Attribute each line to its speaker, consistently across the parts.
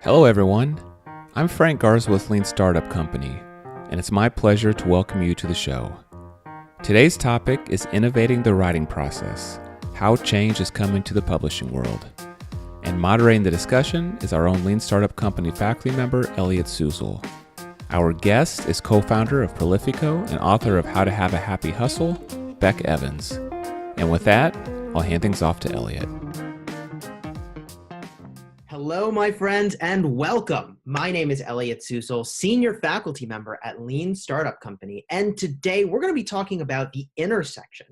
Speaker 1: Hello everyone, I'm Frank Garza with Lean Startup Company, and it's my pleasure to welcome you to the show. Today's topic is innovating the writing process, how change is coming to the publishing world. And moderating the discussion is our own Lean Startup Company faculty member, Elliot Susel. Our guest is co-founder of Prolifiko and author of How to Have a Happy Hustle, Bec Evans. And with that, I'll hand things off to Elliot.
Speaker 2: Hello, my friends, and welcome. My name is Elliot Susel, senior faculty member at Lean Startup Company. And today we're going to be talking about the intersection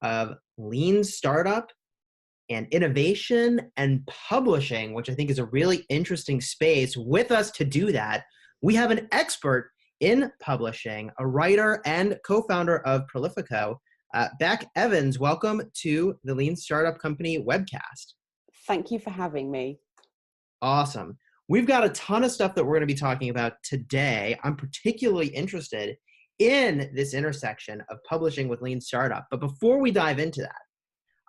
Speaker 2: of lean startup and innovation and publishing, which I think is a really interesting space. With us to do that, we have an expert in publishing, a writer and co-founder of Prolifiko, Bec Evans. Welcome to the Lean Startup Company webcast.
Speaker 3: Thank you for having me.
Speaker 2: Awesome. We've got a ton of stuff that we're going to be talking about today. I'm particularly interested in this intersection of publishing with lean startup. But before we dive into that,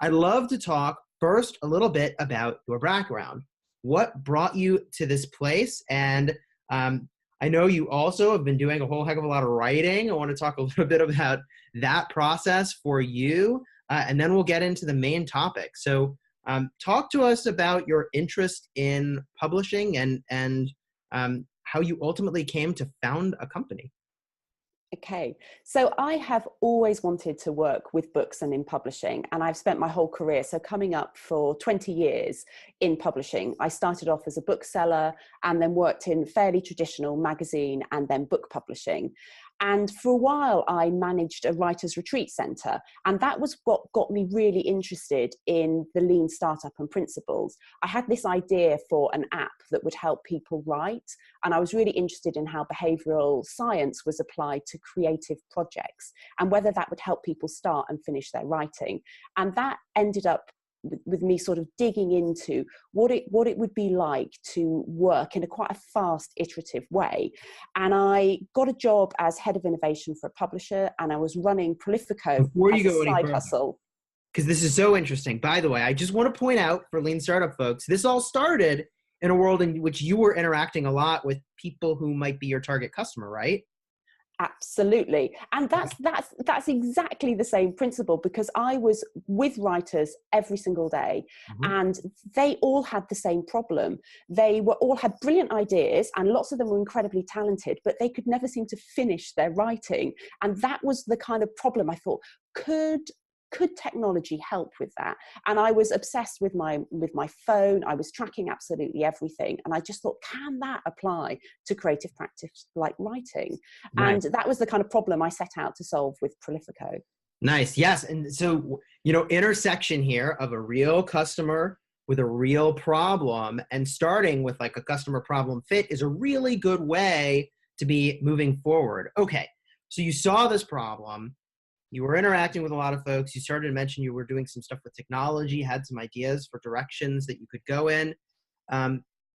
Speaker 2: I'd love to talk first a little bit about your background. What brought you to this place? And I know you also have been doing a whole heck of a lot of writing. I want to talk a little bit about that process for you, and then we'll get into the main topic. So talk to us about your interest in publishing and how you ultimately came to found a company.
Speaker 3: Okay, so I have always wanted to work with books and in publishing, and I've spent my whole career, so coming up for 20 years in publishing. I started off as a bookseller and then worked in fairly traditional magazine and then book publishing. And for a while, I managed a writer's retreat center. And that was what got me really interested in the lean startup and principles. I had this idea for an app that would help people write. And I was really interested in how behavioral science was applied to creative projects and whether that would help people start and finish their writing. And that ended up with me sort of digging into what it would be like to work in a quite a fast, iterative way. And I got a job as head of innovation for a publisher, and I was running Prolifiko
Speaker 2: Before you
Speaker 3: as
Speaker 2: go
Speaker 3: a
Speaker 2: any
Speaker 3: side
Speaker 2: further,
Speaker 3: hustle.
Speaker 2: because this is so interesting. By the way, I just want to point out for lean startup folks, this all started in a world in which you were interacting a lot with people who might be your target customer, right?
Speaker 3: Absolutely. And that's exactly the same principle, because I was with writers every single day, and they all had the same problem. They all had brilliant ideas, and lots of them were incredibly talented, but they could never seem to finish their writing. And that was the kind of problem I thought, could technology help with that? And I was obsessed with my phone. I was tracking absolutely everything. And I just thought, can that apply to creative practice like writing?
Speaker 2: Right.
Speaker 3: And that was the kind of problem I set out to solve with Prolifiko.
Speaker 2: Nice. Yes. And so, intersection here of a real customer with a real problem, and starting with like a customer problem fit is a really good way to be moving forward. Okay. So you saw this problem. You were interacting with a lot of folks. You started to mention you were doing some stuff with technology, had some ideas for directions that you could go in.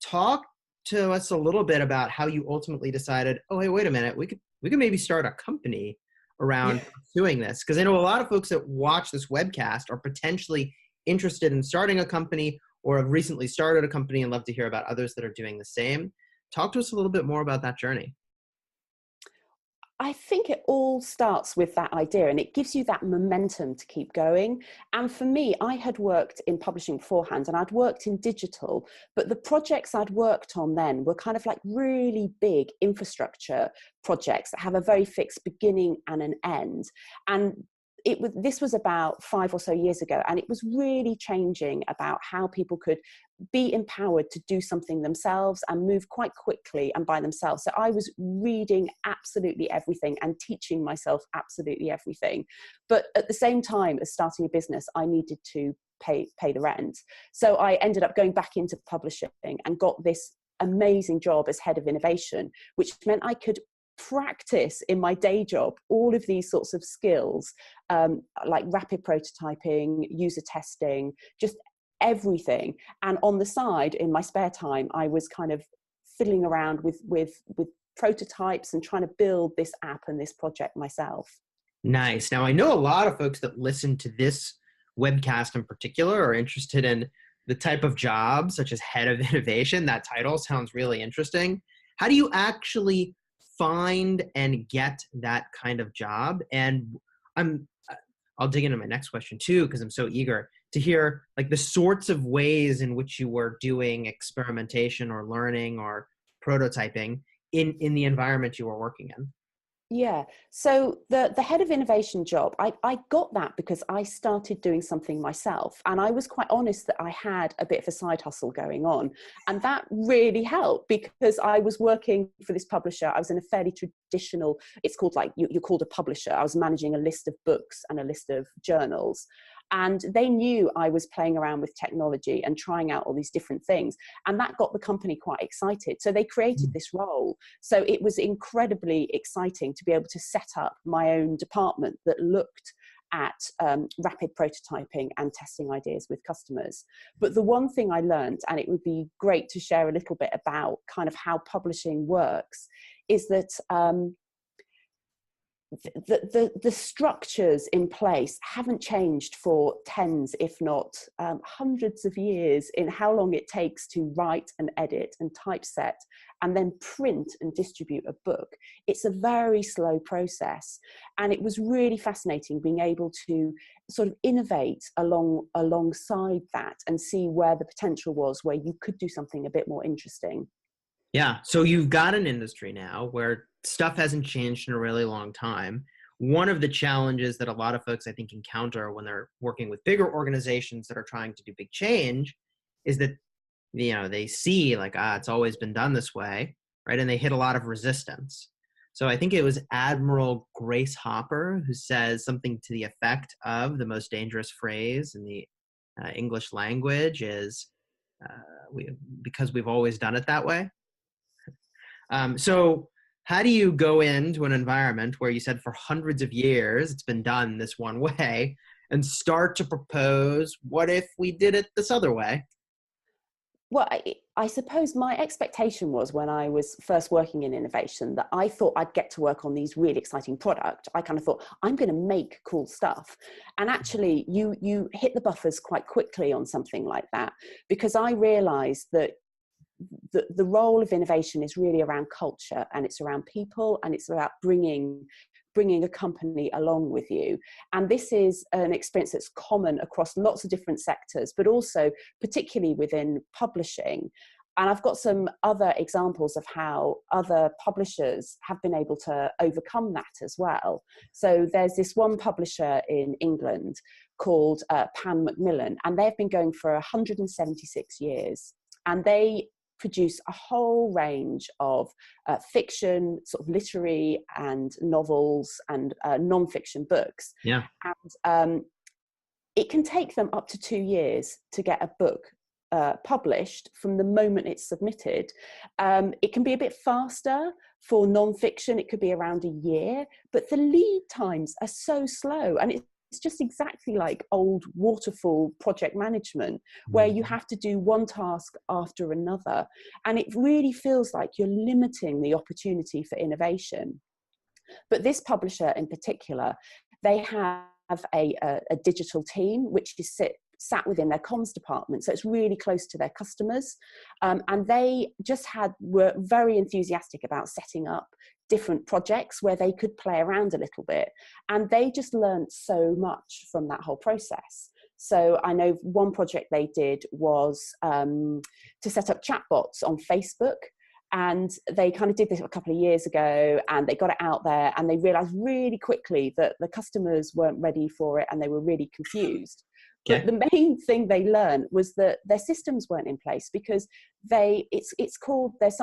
Speaker 2: Talk to us a little bit about how you ultimately decided, oh, hey, wait a minute, we could maybe start a company around pursuing this. Because I know a lot of folks that watch this webcast are potentially interested in starting a company or have recently started a company and love to hear about others that are doing the same. Talk to us a little bit more about that journey.
Speaker 3: I think it all starts with that idea, and it gives you that momentum to keep going. And for me, I had worked in publishing beforehand, and I'd worked in digital, but the projects I'd worked on then were kind of like really big infrastructure projects that have a very fixed beginning and an end. And this was about 5 or so years ago, and it was really changing about how people could be empowered to do something themselves and move quite quickly and by themselves. So I was reading absolutely everything and teaching myself absolutely everything. But at the same time as starting a business, I needed to pay the rent. So I ended up going back into publishing and got this amazing job as head of innovation, which meant I could practice in my day job all of these sorts of skills, like rapid prototyping, user testing, just everything. And on the side, in my spare time, I was kind of fiddling around with prototypes and trying to build this app and this project myself.
Speaker 2: Nice. Now, I know a lot of folks that listen to this webcast in particular are interested in the type of job, such as head of innovation, that title sounds really interesting. How do you actually find and get that kind of job? And I'm, I'll dig into my next question too, because I'm so eager to hear like the sorts of ways in which you were doing experimentation or learning or prototyping in the environment you were working in.
Speaker 3: Yeah. So the head of innovation job, I got that because I started doing something myself. And I was quite honest that I had a bit of a side hustle going on. And that really helped because I was working for this publisher. I was in a fairly traditional, it's called like, you're called a publisher. I was managing a list of books and a list of journals. And they knew I was playing around with technology and trying out all these different things. And that got the company quite excited. So they created this role. So it was incredibly exciting to be able to set up my own department that looked at rapid prototyping and testing ideas with customers. But the one thing I learned, and it would be great to share a little bit about kind of how publishing works, is that the structures in place haven't changed for tens, if not hundreds of years in how long it takes to write and edit and typeset and then print and distribute a book. It's a very slow process. And it was really fascinating being able to sort of innovate alongside that and see where the potential was, where you could do something a bit more interesting.
Speaker 2: Yeah. So you've got an industry now where stuff hasn't changed in a really long time. One of the challenges that a lot of folks, I think, encounter when they're working with bigger organizations that are trying to do big change is that, they see like, it's always been done this way, right? And they hit a lot of resistance. So I think it was Admiral Grace Hopper who says something to the effect of the most dangerous phrase in the English language is because we've always done it that way. So how do you go into an environment where you said for hundreds of years it's been done this one way and start to propose, what if we did it this other way?
Speaker 3: Well, I suppose my expectation was when I was first working in innovation that I thought I'd get to work on these really exciting products. I kind of thought, I'm going to make cool stuff. And actually, you hit the buffers quite quickly on something like that, because I realized that the role of innovation is really around culture, and it's around people, and it's about bringing a company along with you. And this is an experience that's common across lots of different sectors, but also particularly within publishing. And I've got some other examples of how other publishers have been able to overcome that as well. So there's this one publisher in England called Pan Macmillan, and they've been going for 176 years. And they produce a whole range of fiction, sort of literary and novels and non-fiction books.
Speaker 2: Yeah.
Speaker 3: And it can take them up to 2 years to get a book published from the moment it's submitted. It can be a bit faster for non-fiction. It could be around a year, but the lead times are so slow. And it's just exactly like old waterfall project management, where you have to do one task after another. And it really feels like you're limiting the opportunity for innovation. But this publisher in particular, they have a digital team, which is sat within their comms department. So it's really close to their customers. And they just were very enthusiastic about setting up different projects where they could play around a little bit. And they just learned so much from that whole process. So I know one project they did was to set up chatbots on Facebook. And they kind of did this a couple of years ago, and they got it out there, and they realized really quickly that the customers weren't ready for it and they were really confused.
Speaker 2: Okay.
Speaker 3: But the main thing they learned was that their systems weren't in place, because it's called, there's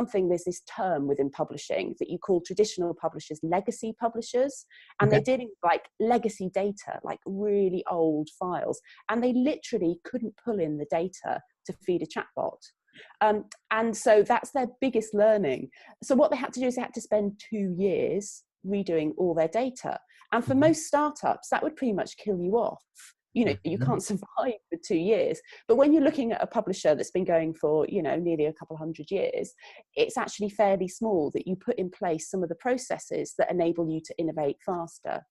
Speaker 3: this term within publishing that you call traditional publishers legacy publishers. And they're dealing with like legacy data, like really old files. And they literally couldn't pull in the data to feed a chatbot. And so that's their biggest learning. So what they had to do is they had to spend 2 years redoing all their data. And for most startups, that would pretty much kill you off. You can't survive for 2 years. But when you're looking at a publisher that's been going for, nearly a couple of 100 years, it's actually fairly small that you put in place some of the processes that enable you to innovate faster.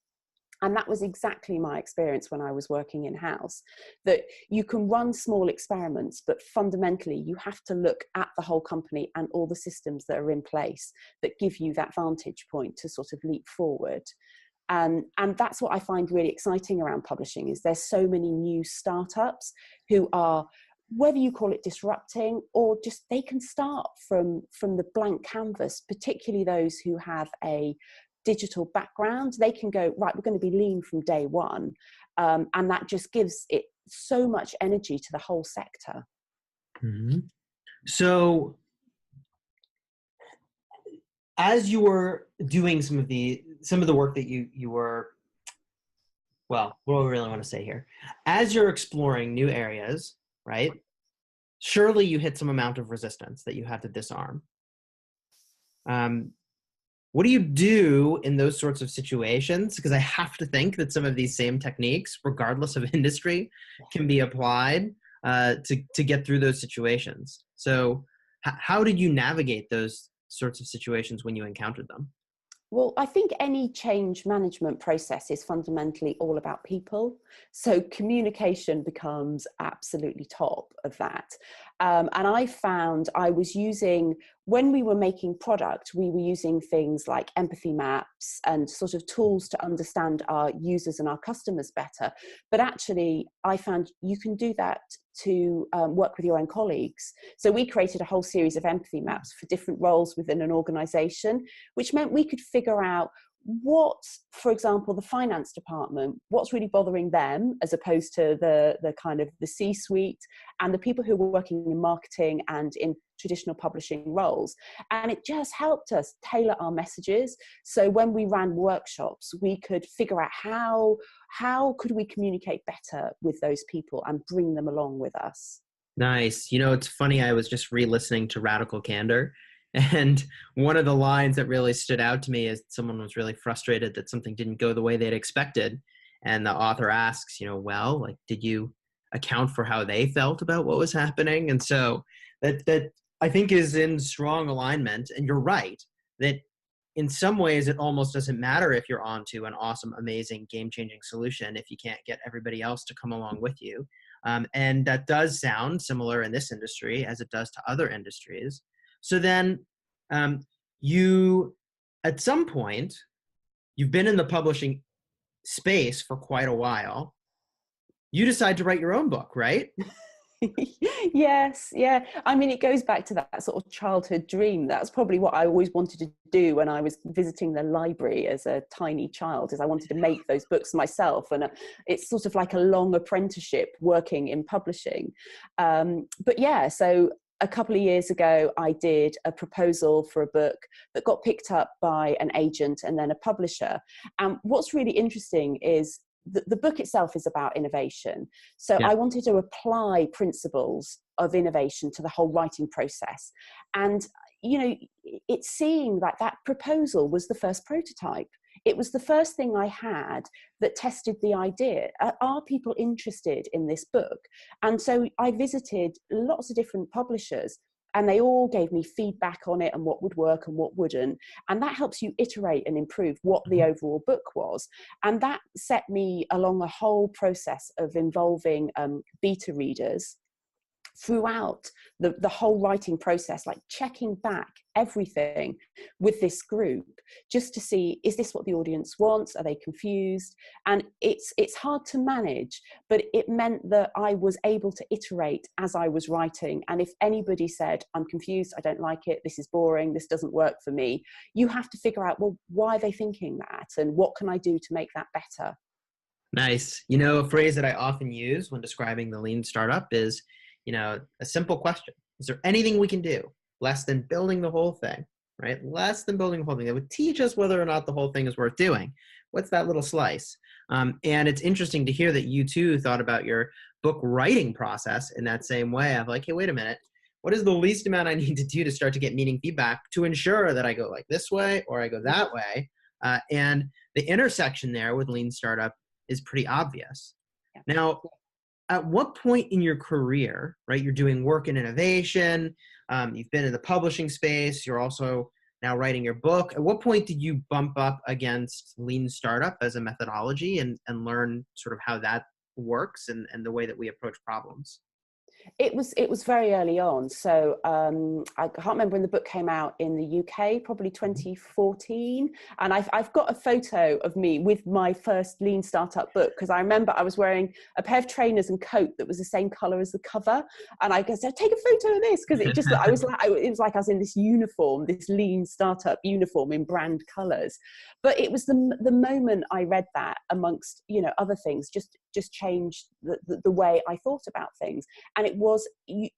Speaker 3: And that was exactly my experience when I was working in-house, that you can run small experiments, but fundamentally you have to look at the whole company and all the systems that are in place that give you that vantage point to sort of leap forward. And that's what I find really exciting around publishing, is there's so many new startups who are, whether you call it disrupting or just, they can start from the blank canvas, particularly those who have a digital background. They can go, right, we're going to be lean from day one. And that just gives it so much energy to the whole sector.
Speaker 2: Mm-hmm. So as you were doing some of the work that you were, well, what do I really want to say here? As you're exploring new areas, right? Surely you hit some amount of resistance that you had to disarm. What do you do in those sorts of situations? Because I have to think that some of these same techniques, regardless of industry, can be applied to get through those situations. So how did you navigate those sorts of situations when you encountered them?
Speaker 3: Well, I think any change management process is fundamentally all about people. So communication becomes absolutely top of that. And I found I was using, when we were making product, we were using things like empathy maps and sort of tools to understand our users and our customers better. But actually, I found you can do that to work with your own colleagues. So we created a whole series of empathy maps for different roles within an organization, which meant we could figure out what, for example, the finance department, what's really bothering them as opposed to the kind of the C-suite, and the people who were working in marketing and in traditional publishing roles. And it just helped us tailor our messages. So when we ran workshops, we could figure out how could we communicate better with those people and bring them along with us.
Speaker 2: Nice. You know, it's funny, I was just re-listening to Radical Candor, and one of the lines that really stood out to me is someone was really frustrated that something didn't go the way they'd expected. And the author asks, well, like, did you account for how they felt about what was happening? And so that I think is in strong alignment. And you're right, that in some ways it almost doesn't matter if you're onto an awesome, amazing, game-changing solution if you can't get everybody else to come along with you. And that does sound similar in this industry as it does to other industries. So then you, at some point, you've been in the publishing space for quite a while. You decide to write your own book, right?
Speaker 3: Yes, yeah. I mean, it goes back to that sort of childhood dream. That's probably what I always wanted to do when I was visiting the library as a tiny child, is I wanted to make those books myself. And it's sort of like a long apprenticeship working in publishing. But yeah, so a couple of years ago, I did a proposal for a book that got picked up by an agent and then a publisher. And what's really interesting is the book itself is about innovation. So I wanted to apply principles of innovation to the whole writing process. And, it's seeing that proposal was the first prototype. It was the first thing I had that tested the idea. Are people interested in this book? And so I visited lots of different publishers, and they all gave me feedback on it and what would work and what wouldn't. And that helps you iterate and improve what the overall book was. And that set me along a whole process of involving beta readers throughout the whole writing process, like checking back everything with this group just to see, is this what the audience wants? Are they confused? And it's hard to manage, but it meant that I was able to iterate as I was writing. And if anybody said, I'm confused, I don't like it, this is boring, this doesn't work for me, you have to figure out, well, why are they thinking that? And what can I do to make that better?
Speaker 2: Nice. A phrase that I often use when describing the lean startup is, a simple question. Is there anything we can do less than building the whole thing, right? Less than building the whole thing that would teach us whether or not the whole thing is worth doing? What's that little slice? And it's interesting to hear that you too thought about your book writing process in that same way of like, hey, wait a minute. What is the least amount I need to do to start to get meaning feedback to ensure that I go like this way or I go that way? And the intersection there with lean startup is pretty obvious. Yeah. Now, at what point in your career, right, you're doing work in innovation, you've been in the publishing space, you're also now writing your book. At what point did you bump up against lean startup as a methodology and learn sort of how that works and the way that we approach problems?
Speaker 3: It was very early on. So I can't remember when the book came out in the UK, probably 2014. And I've got a photo of me with my first lean startup book, because I remember I was wearing a pair of trainers and coat that was the same color as the cover. And I said, take a photo of this, because it just, it was like I was in this uniform, this lean startup uniform in brand colors. But it was the moment I read that, amongst, you know, other things, just changed the way I thought about things. And it was,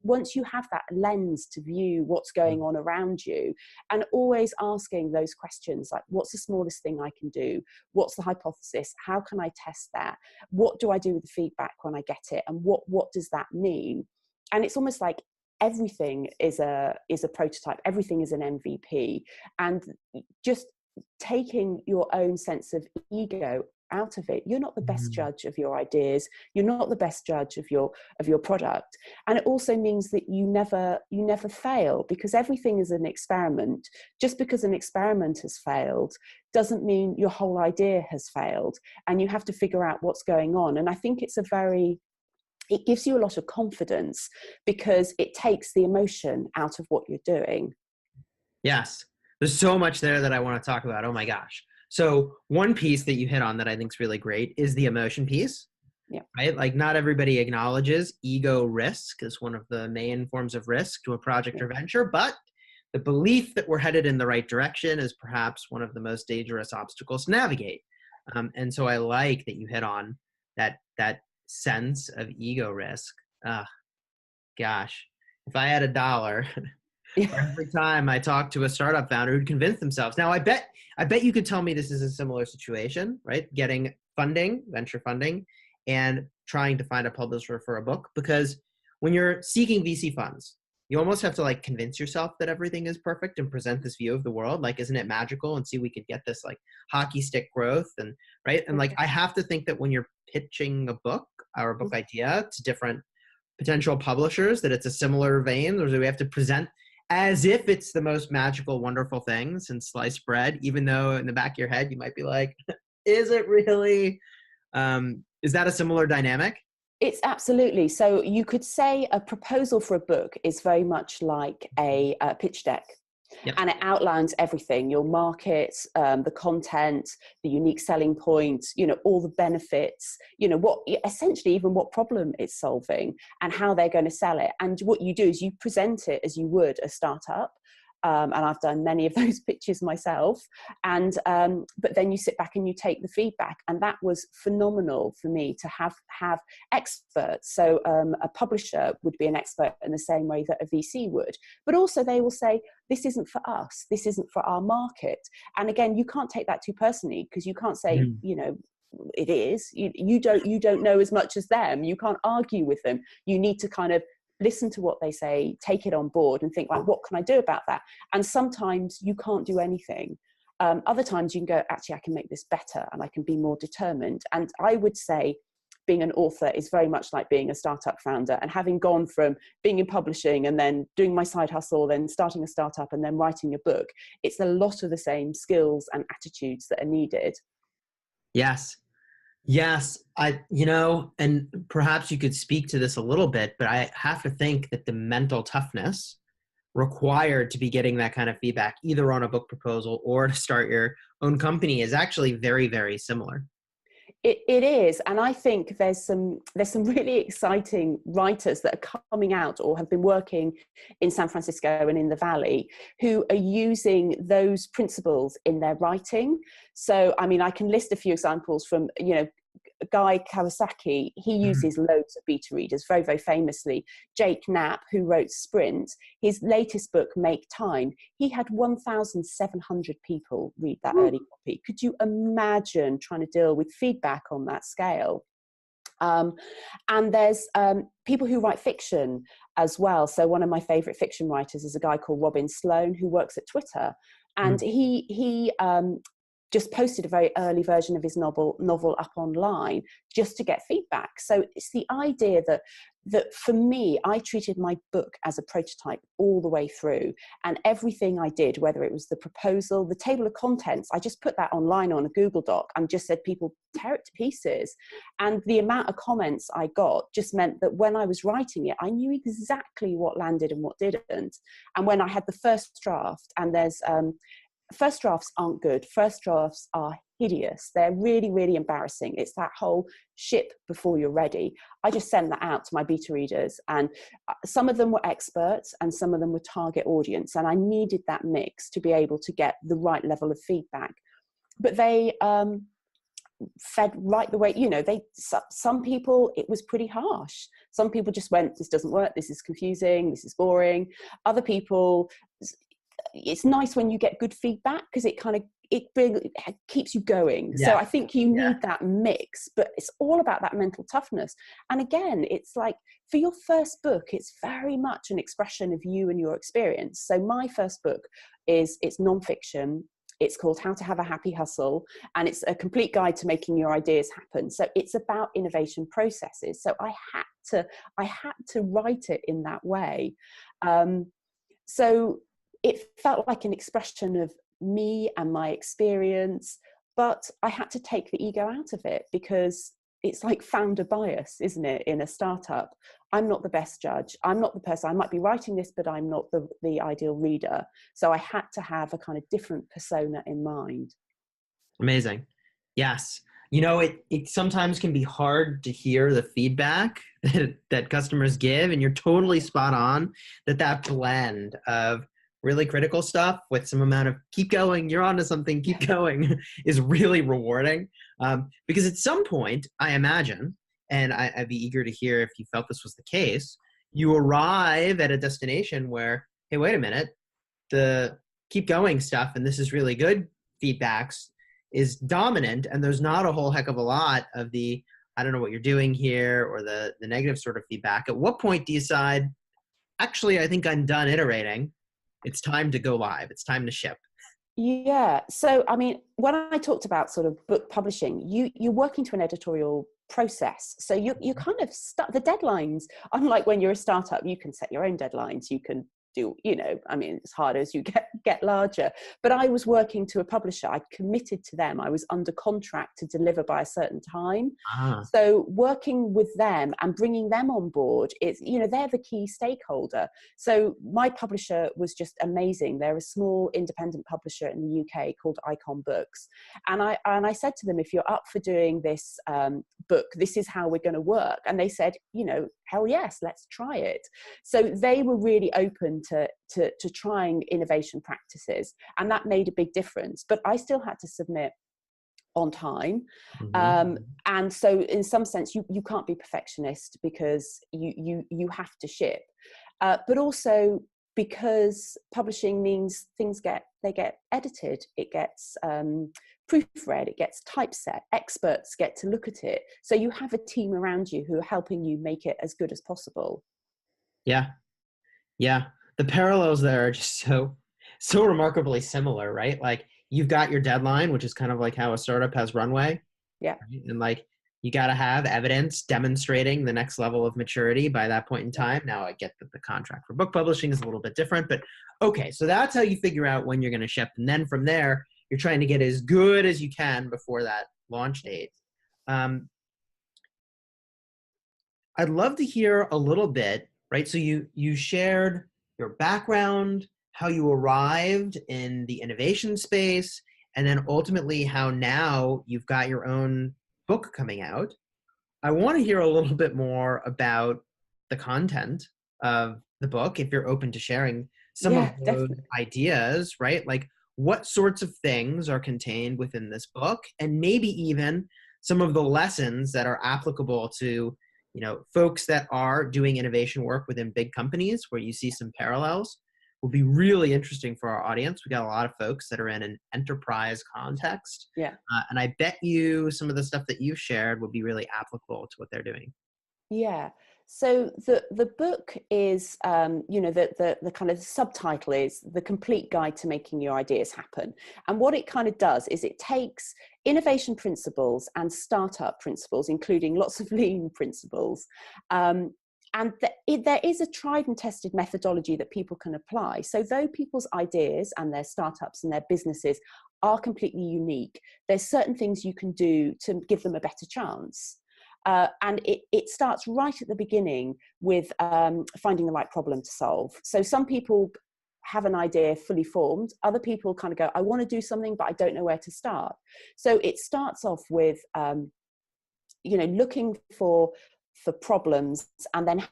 Speaker 3: once you have that lens to view what's going on around you, and always asking those questions like, what's the smallest thing I can do? What's the hypothesis? How can I test that? What do I do with the feedback when I get it? And what does that mean? And it's almost like everything is a prototype. Everything is an MVP. And just taking your own sense of ego out of it. You're not the best judge of your ideas. You're not the best judge of your product. And it also means that you never fail, because everything is an experiment. Just because an experiment has failed doesn't mean your whole idea has failed, and you have to figure out what's going on. And I think it gives you a lot of confidence, because it takes the emotion out of what you're doing.
Speaker 2: Yes. There's so much there that I want to talk about. Oh my gosh. So one piece that you hit on that I think is really great is the emotion piece.
Speaker 3: Yeah.
Speaker 2: Right? Like, not everybody acknowledges ego risk as one of the main forms of risk to a project or venture, but the belief that we're headed in the right direction is perhaps one of the most dangerous obstacles to navigate. And so I like that you hit on that sense of ego risk. Gosh, if I had $1 every time I talk to a startup founder who'd convince themselves. Now, I bet you could tell me this is a similar situation, right? Getting funding, venture funding, and trying to find a publisher for a book. Because when you're seeking VC funds, you almost have to like convince yourself that everything is perfect and present this view of the world. Like, isn't it magical? And see, we could get this like hockey stick growth, and right. And like, I have to think that when you're pitching a book or a book idea to different potential publishers, that it's a similar vein, or do we have to present as if it's the most magical, wonderful things and sliced bread, even though in the back of your head, you might be like, is it really? Is that a similar dynamic?
Speaker 3: It's absolutely. So you could say a proposal for a book is very much like a pitch deck. Yep. And it outlines everything: your market, the content, the unique selling points, you know, all the benefits, you know, what essentially even what problem it's solving and how they're going to sell it. And what you do is you present it as you would a startup. And I've done many of those pitches myself. And but then you sit back and you take the feedback, and that was phenomenal for me to have experts. So a publisher would be an expert in the same way that a VC would, but also they will say, this isn't for us, this isn't for our market. And again, you can't take that too personally, because you can't say, you know, it is. You don't know as much as them. You can't argue with them. You need to kind of listen to what they say, take it on board, and think, like, what can I do about that? And sometimes you can't do anything. Other times you can go, actually, I can make this better, and I can be more determined. And I would say being an author is very much like being a startup founder. And having gone from being in publishing and then doing my side hustle, then starting a startup and then writing a book, it's a lot of the same skills and attitudes that are needed.
Speaker 2: Yes. And perhaps you could speak to this a little bit, but I have to think that the mental toughness required to be getting that kind of feedback, either on a book proposal or to start your own company, is actually very, very similar.
Speaker 3: It is. And I think there's some really exciting writers that are coming out or have been working in San Francisco and in the Valley who are using those principles in their writing. So, I mean, I can list a few examples from, you know, Guy Kawasaki. He uses loads of beta readers, very, very famously. Jake Knapp, who wrote Sprint, his latest book, Make Time, he had 1,700 people read that early copy. Could you imagine trying to deal with feedback on that scale? And there's people who write fiction as well. So one of my favorite fiction writers is a guy called Sloan, who works at Twitter. And he just posted a very early version of his novel up online just to get feedback. So it's the idea that for me, I treated my book as a prototype all the way through, and everything I did, whether it was the proposal, the table of contents, I just put that online on a Google Doc and just said, people tear it to pieces. And the amount of comments I got just meant that when I was writing it, I knew exactly what landed and what didn't. And when I had the first draft, and there's first drafts aren't good. First drafts are hideous. They're really, really embarrassing. It's that whole ship before you're ready. I just send that out to my beta readers, and some of them were experts and some of them were target audience. And I needed that mix to be able to get the right level of feedback. But they fed right the way, some people, it was pretty harsh. Some people just went, this doesn't work, this is confusing, this is boring. Other people, it's nice when you get good feedback because it keeps you going. Yeah. So I think you need that mix, but it's all about that mental toughness. And again, it's like for your first book, it's very much an expression of you and your experience. So my first book it's nonfiction. It's called How to Have a Happy Hustle, and it's a complete guide to making your ideas happen. So it's about innovation processes. So I had to write it in that way. So it felt like an expression of me and my experience, but I had to take the ego out of it because it's like founder bias, isn't it? In a startup, I'm not the best judge. I'm not the person, I might be writing this, but I'm not the ideal reader. So I had to have a kind of different persona in mind.
Speaker 2: Amazing. Yes. It sometimes can be hard to hear the feedback that customers give, and you're totally spot on that blend of really critical stuff with some amount of keep going, you're onto something, keep going is really rewarding. Because at some point, I imagine, and I'd be eager to hear if you felt this was the case, you arrive at a destination where, hey, wait a minute, the keep going stuff, and this is really good feedbacks is dominant, and there's not a whole heck of a lot of the, I don't know what you're doing here, or the negative sort of feedback. At what point do you decide, actually, I think I'm done iterating. It's time to go live. It's time to ship.
Speaker 3: Yeah. So, I mean, when I talked about sort of book publishing, you're working to an editorial process. So you kind of start the deadlines. Unlike when you're a startup, you can set your own deadlines. You can do, it's harder as you get larger. But I was working to a publisher. I committed to them. I was under contract to deliver by a certain time. So working with them and bringing them on board, they're the key stakeholder. So my publisher was just amazing. They're a small independent publisher in the UK called Icon Books. And I said to them, if you're up for doing this book, this is how we're going to work. And they said, hell yes, let's try it. So they were really open to trying innovation practices, and that made a big difference. But I still had to submit on time. And so in some sense, you can't be perfectionist because you have to ship. But also because publishing means things get edited, it gets proofread, it gets typeset, experts get to look at it. So you have a team around you who are helping you make it as good as possible.
Speaker 2: Yeah. The parallels there are just so remarkably similar, right? Like you've got your deadline, which is kind of like how a startup has runway.
Speaker 3: Yeah.
Speaker 2: Right? And like you got to have evidence demonstrating the next level of maturity by that point in time. Now I get that the contract for book publishing is a little bit different, but okay. So that's how you figure out when you're going to ship. And then from there, you're trying to get as good as you can before that launch date. I'd love to hear a little bit, right? So you shared your background, how you arrived in the innovation space, and then ultimately how now you've got your own book coming out. I want to hear a little bit more about the content of the book, if you're open to sharing some of those
Speaker 3: definitely.
Speaker 2: ideas, right? Like what sorts of things are contained within this book, and maybe even some of the lessons that are applicable to folks that are doing innovation work within big companies where you see some parallels. Will be really interesting for our audience. We got a lot of folks that are in an enterprise context.
Speaker 3: Yeah.
Speaker 2: And I bet you some of the stuff that you've shared will be really applicable to what they're doing.
Speaker 3: Yeah. So the book is, the kind of subtitle is The Complete Guide to Making Your Ideas Happen. And what it kind of does is it takes innovation principles and startup principles, including lots of lean principles, and there is a tried and tested methodology that people can apply. So though people's ideas and their startups and their businesses are completely unique, there's certain things you can do to give them a better chance. And it starts right at the beginning with finding the right problem to solve. So some people have an idea fully formed. Other people kind of go, I want to do something, but I don't know where to start. So it starts off with, looking for problems, and then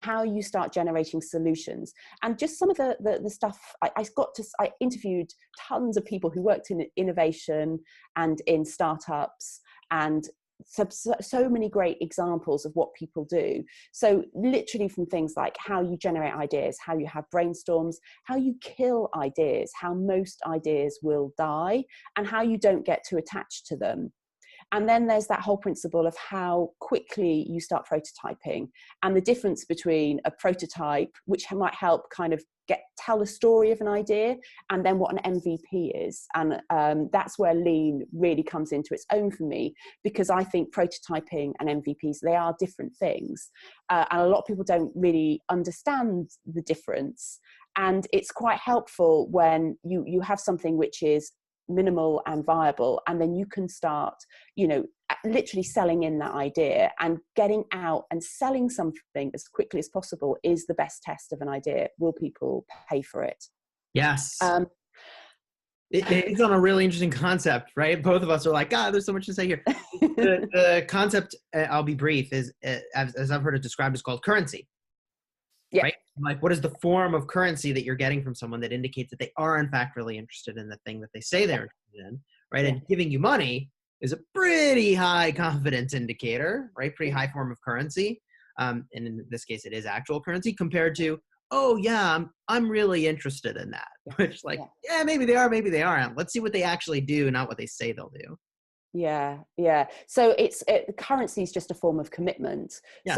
Speaker 3: how you start generating solutions. And just some of the stuff I interviewed tons of people who worked in innovation and in startups, and so many great examples of what people do. So literally from things like how you generate ideas, how you have brainstorms, how you kill ideas, how most ideas will die, and how you don't get too attached to them. And then there's that whole principle of how quickly you start prototyping, and the difference between a prototype, which might help kind of tell a story of an idea, and then what an MVP is. And that's where lean really comes into its own for me, because I think prototyping and MVPs, they are different things. And a lot of people don't really understand the difference. And it's quite helpful when you have something which is minimal and viable, and then you can start literally selling in that idea, and getting out and selling something as quickly as possible is the best test of an idea. Will people pay for it? Yes.
Speaker 2: It's on a really interesting concept, right? Both of us are like, God, there's so much to say here. The concept, I'll be brief, is as I've heard it described, is called currency. Yeah. Right? Like, what is the form of currency that you're getting from someone that indicates that they are in fact really interested in the thing that they say they're interested in, right? Yeah. And giving you money is a pretty high confidence indicator, right? Pretty high form of currency. And in this case, it is actual currency, compared to, oh yeah, I'm really interested in that. Which, like, yeah, maybe they are, maybe they aren't. Let's see what they actually do, not what they say they'll do.
Speaker 3: Yeah. So currency is just a form of commitment. Yes.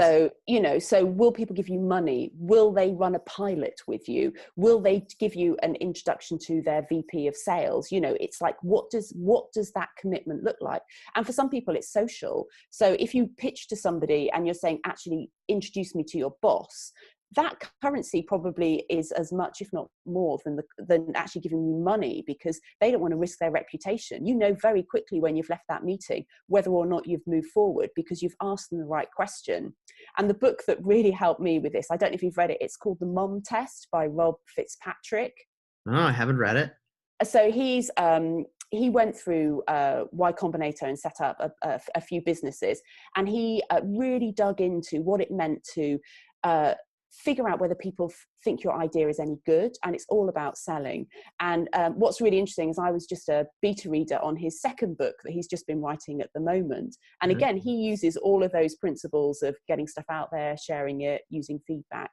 Speaker 3: So will people give you money? Will they run a pilot with you? Will they give you an introduction to their VP of sales? It's like, what does that commitment look like? And for some people, it's social. So if you pitch to somebody and you're saying, actually introduce me to your boss, that currency probably is as much, if not more, than actually giving you money, because they don't want to risk their reputation. You know very quickly when you've left that meeting whether or not you've moved forward, because you've asked them the right question. And the book that really helped me with this, I don't know if you've read it, it's called The Mom Test by Rob Fitzpatrick.
Speaker 2: Oh, I haven't read it.
Speaker 3: So he went through Y Combinator and set up a few businesses, and he really dug into what it meant to figure out whether people think your idea is any good, and it's all about selling. And what's really interesting is I was just a beta reader on his second book that he's just been writing at the moment, and again he uses all of those principles of getting stuff out there, sharing it, using feedback.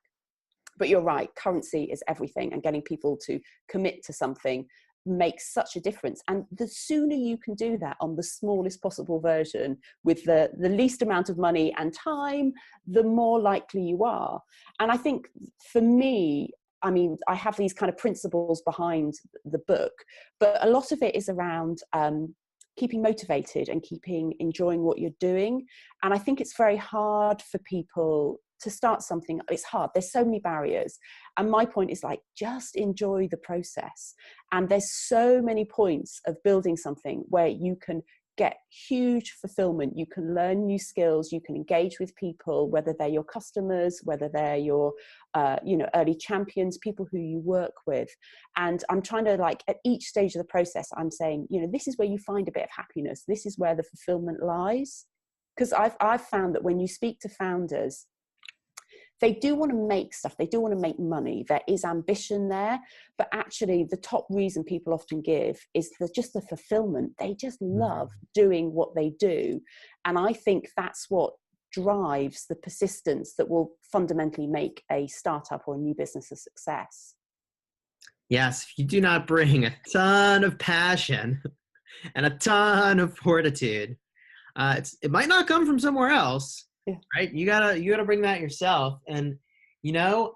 Speaker 3: But you're right, currency is everything, and getting people to commit to something makes such a difference. And the sooner you can do that on the smallest possible version with the least amount of money and time, the more likely you are. And I think for me, I mean, I have these kind of principles behind the book, but a lot of it is around keeping motivated and enjoying what you're doing. And I think it's very hard for people to start something. It's hard. There's so many barriers. And my point is, like, just enjoy the process. And there's so many points of building something where you can get huge fulfillment. You can learn new skills. You can engage with people, whether they're your customers, whether they're your, early champions, people who you work with. And I'm trying to, like, at each stage of the process, I'm saying, this is where you find a bit of happiness. This is where the fulfillment lies. Because I've found that when you speak to founders, they do want to make stuff. They do want to make money. There is ambition there. But actually, the top reason people often give is just the fulfillment. They just love doing what they do. And I think that's what drives the persistence that will fundamentally make a startup or a new business a success.
Speaker 2: Yes, if you do not bring a ton of passion and a ton of fortitude, it might not come from somewhere else. right? You gotta bring that yourself. And, you know,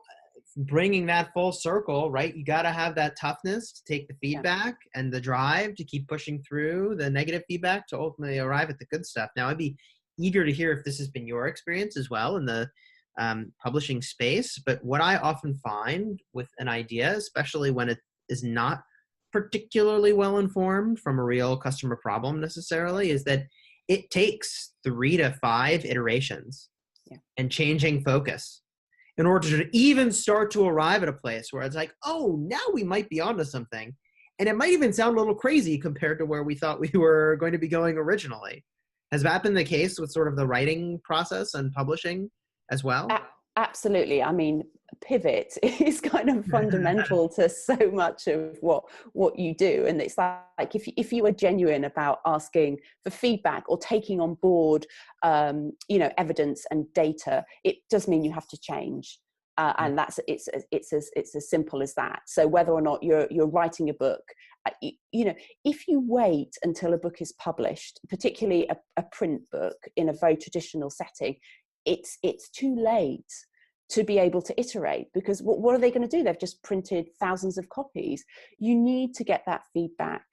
Speaker 2: bringing that full circle, right? You gotta have that toughness to take the feedback and the drive to keep pushing through the negative feedback to ultimately arrive at the good stuff. Now, I'd be eager to hear if this has been your experience as well in the publishing space. But what I often find with an idea, especially when it is not particularly well informed from a real customer problem necessarily, is that it takes 3 to 5 iterations and changing focus in order to even start to arrive at a place where it's like, oh, now we might be onto something. And it might even sound a little crazy compared to where we thought we were going to be going originally. Has that been the case with sort of the writing process and publishing as well?
Speaker 3: Absolutely. I mean, pivot is kind of fundamental to so much of what you do. And it's like if you are genuine about asking for feedback or taking on board, evidence and data, it does mean you have to change. And it's as simple as that. So whether or not you're writing a book, if you wait until a book is published, particularly a print book in a very traditional setting, it's too late to be able to iterate, because what are they going to do? They've just printed thousands of copies. You need to get that feedback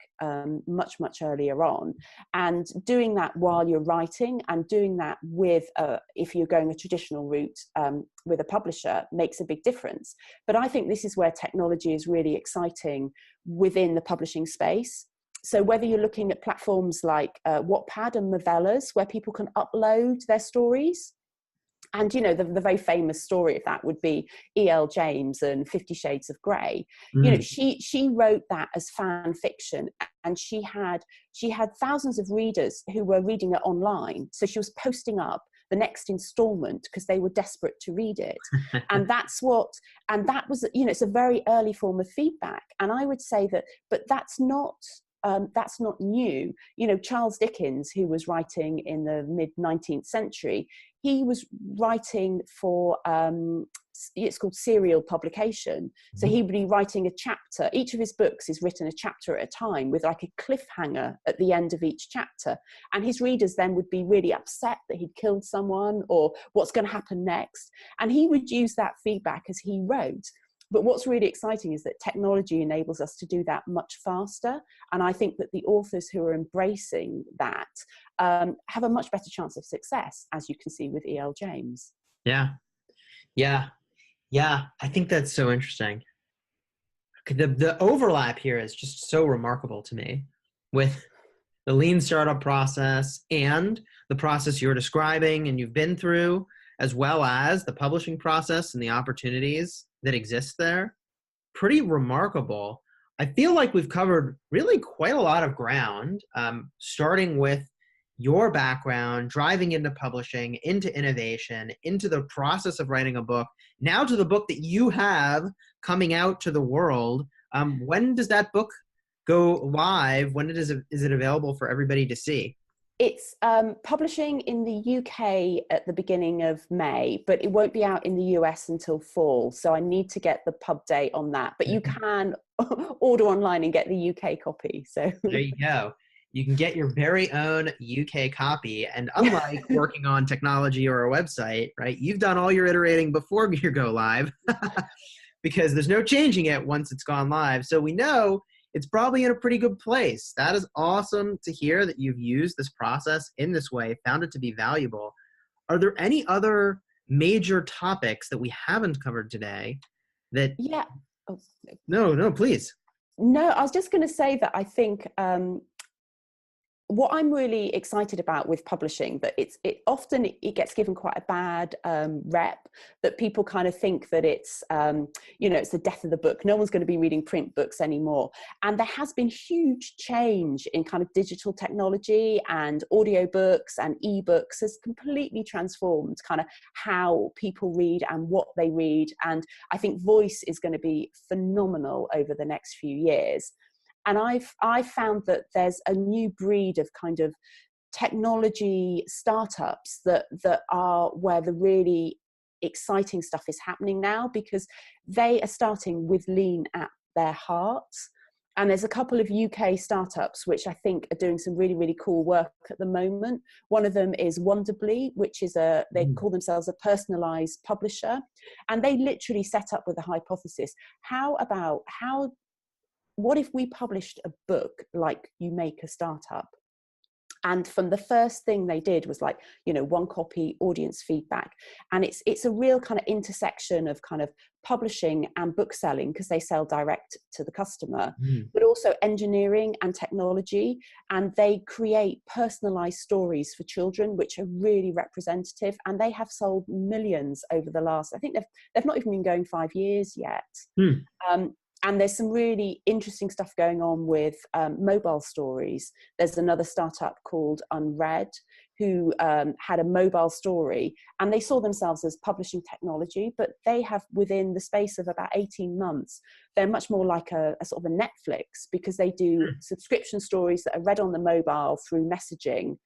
Speaker 3: much earlier on, and doing that while you're writing, and doing that with if you're going a traditional route with a publisher, makes a big difference. But I think this is where technology is really exciting within the publishing space. So whether you're looking at platforms like Wattpad and Novellas, where people can upload their stories. And, the very famous story of that would be E.L. James and 50 Shades of Grey. She wrote that as fan fiction, and she had thousands of readers who were reading it online. So she was posting up the next installment because they were desperate to read it. And that was, it's a very early form of feedback. And I would say that, but that's not new. Charles Dickens, who was writing in the mid-19th century, he was writing for, it's called serial publication. So he would be writing a chapter. Each of his books is written a chapter at a time with like a cliffhanger at the end of each chapter. And his readers then would be really upset that he'd killed someone or what's going to happen next. And he would use that feedback as he wrote. But what's really exciting is that technology enables us to do that much faster. And I think that the authors who are embracing that have a much better chance of success, as you can see with E.L. James.
Speaker 2: Yeah. I think that's so interesting. The overlap here is just so remarkable to me with the lean startup process and the process you're describing and you've been through, as well as the publishing process and the opportunities that exist there. Pretty remarkable. I feel like we've covered really quite a lot of ground, starting with your background, driving into publishing, into innovation, into the process of writing a book, now to the book that you have coming out to the world. When does that book go live? When is it available for everybody to see?
Speaker 3: It's publishing in the UK at the beginning of May, but it won't be out in the US until fall. So I need to get the pub date on that. But you can order online and get the UK copy. So
Speaker 2: there you go. You can get your very own UK copy. And unlike working on technology or a website, right, you've done all your iterating before you go live because there's no changing it once it's gone live. So we know it's probably in a pretty good place. That is awesome to hear that you've used this process in this way, found it to be valuable. Are there any other major topics that we haven't covered today that...
Speaker 3: Yeah.
Speaker 2: Oh. No, please.
Speaker 3: No, I was just going to say that I think what I'm really excited about with publishing, that it often gets given quite a bad rep, that people kind of think that it's it's the death of the book. No one's going to be reading print books anymore. And there has been huge change in kind of digital technology, and audiobooks and ebooks has completely transformed kind of how people read and what they read. And I think voice is going to be phenomenal over the next few years. And I've found that there's a new breed of kind of technology startups that are where the really exciting stuff is happening now, because they are starting with lean at their hearts. And there's a couple of UK startups which I think are doing some really, really cool work at the moment. One of them is Wonderbly, which is they call themselves a personalized publisher. And they literally set up with a hypothesis. What if we published a book like You Make a Startup? And from the first thing they did was like, one copy, audience feedback. And it's a real kind of intersection of kind of publishing and book selling, because they sell direct to the customer, but also engineering and technology. And they create personalized stories for children, which are really representative. And they have sold millions over the last, I think they've not even been going 5 years yet. And there's some really interesting stuff going on with mobile stories. There's another startup called Unread who had a mobile story, and they saw themselves as publishing technology, but they have, within the space of about 18 months, they're much more like a sort of a Netflix, because they do subscription stories that are read on the mobile through messaging.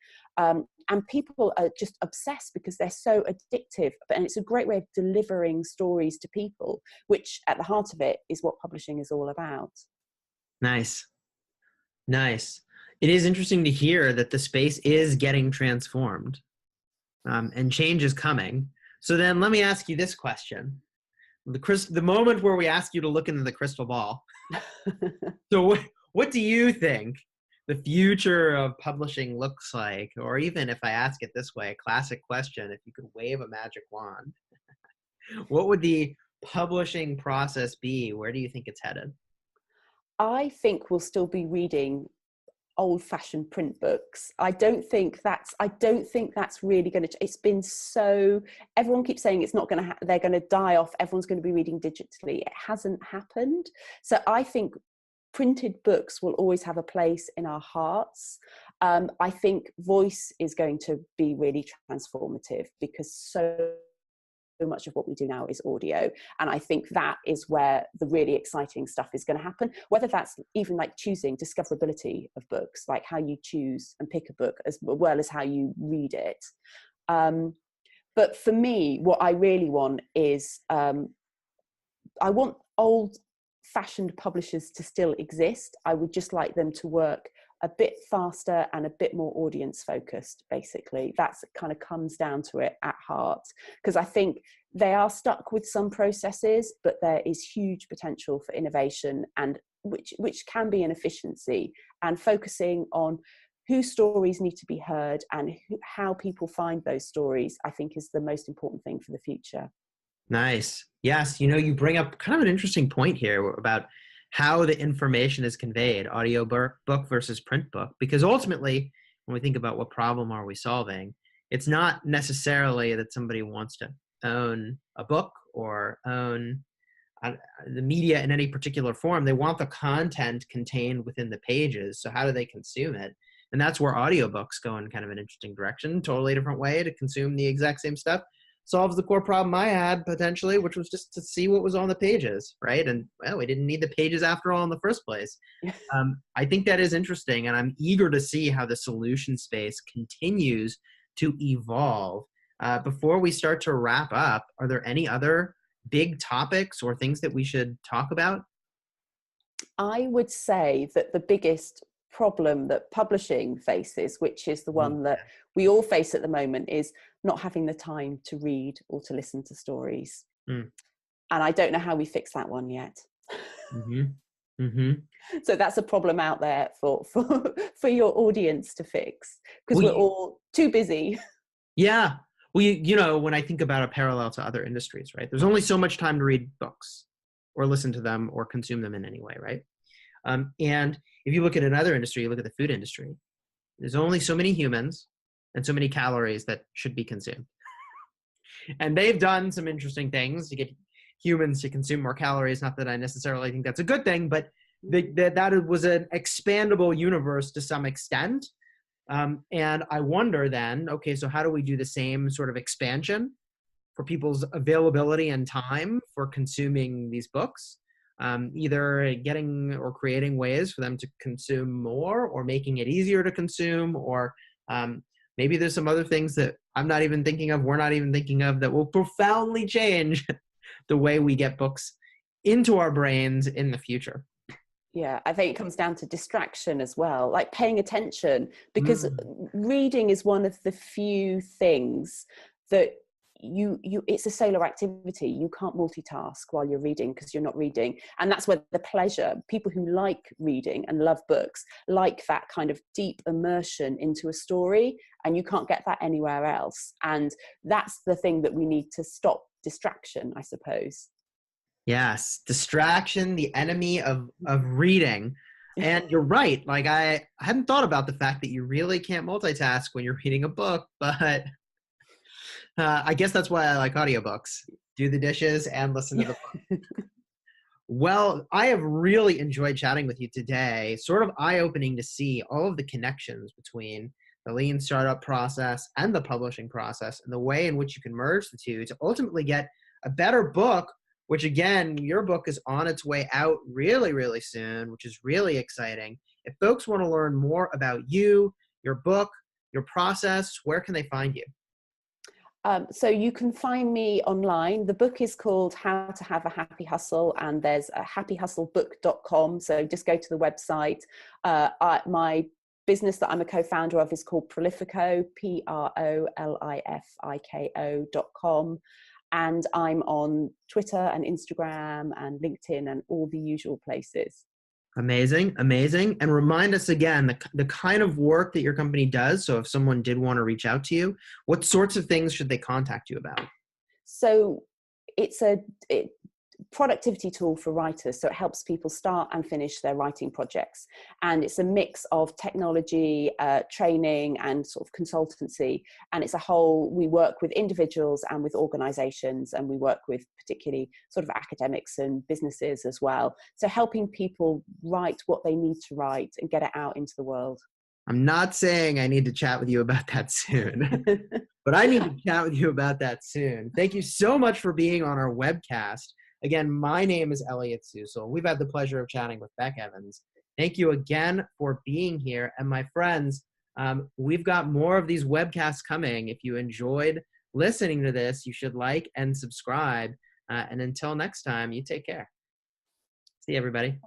Speaker 3: And people are just obsessed because they're so addictive. And it's a great way of delivering stories to people, which at the heart of it is what publishing is all about.
Speaker 2: Nice. It is interesting to hear that the space is getting transformed, and change is coming. So then let me ask you this question. The moment where we ask you to look into the crystal ball. So what do you think the future of publishing looks like? Or even if I ask it this way, a classic question, if you could wave a magic wand, what would the publishing process be? Where do you think it's headed?
Speaker 3: I think we'll still be reading old-fashioned print books. I don't think that's really going to. It's been so. Everyone keeps saying it's not going to. They're going to die off. Everyone's going to be reading digitally. It hasn't happened. So I think printed books will always have a place in our hearts. I think voice is going to be really transformative, because so much of what we do now is audio. And I think that is where the really exciting stuff is going to happen, whether that's even like choosing discoverability of books, like how you choose and pick a book as well as how you read it. But for me, what I really want is, I want old-fashioned publishers to still exist. I would just like them to work a bit faster and a bit more audience focused, basically. That's kind of comes down to it at heart, because I think they are stuck with some processes, but there is huge potential for innovation, and which can be an efficiency, and focusing on whose stories need to be heard and how people find those stories, I think is the most important thing for the future.
Speaker 2: Nice. Yes. You bring up kind of an interesting point here about how the information is conveyed, audio book versus print book, because ultimately, when we think about what problem are we solving, it's not necessarily that somebody wants to own a book or own the media in any particular form. They want the content contained within the pages. So how do they consume it? And that's where audiobooks go in kind of an interesting direction, totally different way to consume the exact same stuff. Solves the core problem I had potentially, which was just to see what was on the pages, right? And well, we didn't need the pages after all in the first place. I think that is interesting, and I'm eager to see how the solution space continues to evolve. Before we start to wrap up, are there any other big topics or things that we should talk about?
Speaker 3: I would say that the biggest problem that publishing faces, which is the one that we all face at the moment, is not having the time to read or to listen to stories. And I don't know how we fix that one yet. So that's a problem out there for your audience to fix, because we're all too busy. Yeah.
Speaker 2: Well, when I think about a parallel to other industries, right? There's only so much time to read books or listen to them or consume them in any way, right? And if you look at another industry, you look at the food industry, there's only so many humans and so many calories that should be consumed. And they've done some interesting things to get humans to consume more calories. Not that I necessarily think that's a good thing, but that was an expandable universe to some extent. And I wonder then, okay, so how do we do the same sort of expansion for people's availability and time for consuming these books? Either getting or creating ways for them to consume more, or making it easier to consume, or maybe there's some other things that I'm not even thinking of, we're not even thinking of, that will profoundly change the way we get books into our brains in the future.
Speaker 3: Yeah, I think it comes down to distraction as well, like paying attention, because
Speaker 2: Mm.
Speaker 3: reading is one of the few things that it's a solo activity. You can't multitask while you're reading because you're not reading. And that's where the pleasure, people who like reading and love books, like that kind of deep immersion into a story, and you can't get that anywhere else. And that's the thing that we need to stop distraction, I suppose.
Speaker 2: Yes, distraction, the enemy of reading. And you're right. Like I hadn't thought about the fact that you really can't multitask when you're reading a book, but I guess that's why I like audiobooks. Do the dishes and listen to the book. Well, I have really enjoyed chatting with you today. Sort of eye-opening to see all of the connections between the lean startup process and the publishing process and the way in which you can merge the two to ultimately get a better book, which again, your book is on its way out really, really soon, which is really exciting. If folks want to learn more about you, your book, your process, where can they find you?
Speaker 3: So you can find me online. The book is called How to Have a Happy Hustle, and there's a happyhustlebook.com. So just go to the website. My business that I'm a co-founder of is called Prolifiko, Prolifiko.com. And I'm on Twitter and Instagram and LinkedIn and all the usual places.
Speaker 2: Amazing, amazing. And remind us again, the kind of work that your company does. So if someone did want to reach out to you, what sorts of things should they contact you about?
Speaker 3: So it's a productivity tool for writers. So it helps people start and finish their writing projects. And it's a mix of technology, training, and sort of consultancy. And it's we work with individuals and with organizations, and we work with particularly sort of academics and businesses as well. So helping people write what they need to write and get it out into the world.
Speaker 2: I'm not saying I need to chat with you about that soon, but I need to chat with you about that soon. Thank you so much for being on our webcast. Again, my name is Elliot Susel. We've had the pleasure of chatting with Bec Evans. Thank you again for being here. And my friends, we've got more of these webcasts coming. If you enjoyed listening to this, you should like and subscribe. And until next time, you take care. See you, everybody.